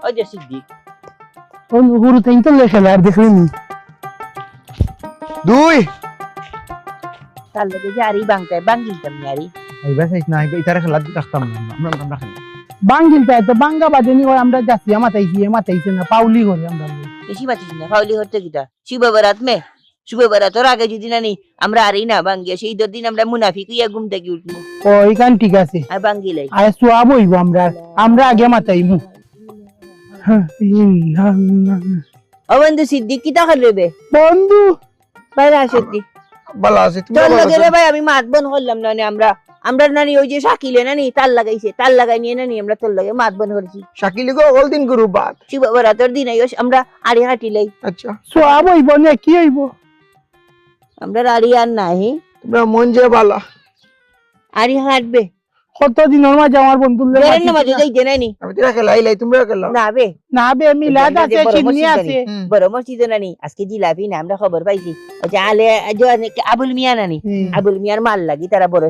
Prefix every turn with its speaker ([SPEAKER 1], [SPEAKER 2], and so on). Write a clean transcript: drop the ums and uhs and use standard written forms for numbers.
[SPEAKER 1] ওই যে সিদ্দিক
[SPEAKER 2] হুরু তাই তো লেখা আর দেখলেনি
[SPEAKER 3] দুই
[SPEAKER 1] তার লগে যে আরি বাংকায় বাঙ্গিলতাম নি আরি
[SPEAKER 3] আইবা সাইজ না আইবা ইতারে খেলা রাখতাম না আমরা খেলা
[SPEAKER 2] বাঙ্গিলটা তো বাঙ্গা বাজেনি হয় আমরা যাচ্ছি মাতাইছে না পাউলি করে আমরা
[SPEAKER 1] বেশি পাচ্ছিস না ফাউলি করতে কিটা শুভ বরাত মে শুভ বরাতর আগে যদি নানি আমরা আরি না বাঙ্গিয়া সেই দিন আমরা মুনাফিক ইয়া ঘুম থেকে উঠবো
[SPEAKER 2] ওইখান ঠিক আছে
[SPEAKER 1] আর বাঙ্গিলাই
[SPEAKER 2] আর সোয়াব হইব আমরা আগে মাতাইমু
[SPEAKER 1] ও বন্ধু সিদ্দিক কিটা করবে
[SPEAKER 2] বন্ধু
[SPEAKER 1] বাইরে আসেতি
[SPEAKER 3] ভালো আছে তুমি
[SPEAKER 1] তোর
[SPEAKER 3] ভালো
[SPEAKER 1] লগে
[SPEAKER 3] আছো?
[SPEAKER 1] রে ভাই আমি মাত বন করলাম না আমরা নানি ওই যে শাকিলে নানি তাল লাগাইছে তাল লাগাই নিয়ে নানি আমরা তোর লগে মাত বন করছি
[SPEAKER 3] শাকিলি গো অল দিন গুরু বাদ
[SPEAKER 1] শুভ বরাতর দিন আইস আমরা আড়ি হাঁটিলাই
[SPEAKER 3] আচ্ছা
[SPEAKER 2] সোয়াব হইব না কি হইব
[SPEAKER 1] আমরা আড়ি আর নাই
[SPEAKER 3] তোমরা মন যে ভালো
[SPEAKER 1] আড়ি হাঁটবে
[SPEAKER 2] কতদিনের মাঝে আমার বন্ধুর
[SPEAKER 1] বেরেন না মাঝে যাইতে নানি
[SPEAKER 3] আমি তোরা খেলা আইলাই তোমরা খেলা
[SPEAKER 1] না বে
[SPEAKER 2] না বে মিলাদ আছে
[SPEAKER 1] বড়
[SPEAKER 2] চিমনি
[SPEAKER 1] মসজিদ
[SPEAKER 2] আছে
[SPEAKER 1] বড় মসজিদে নানি আজকে জিলাপি না আমরা খবর পাইছি ওই যে আলে আবুল মিয়া নানি আবুল মিয়ার মাল লাগি তারা বড়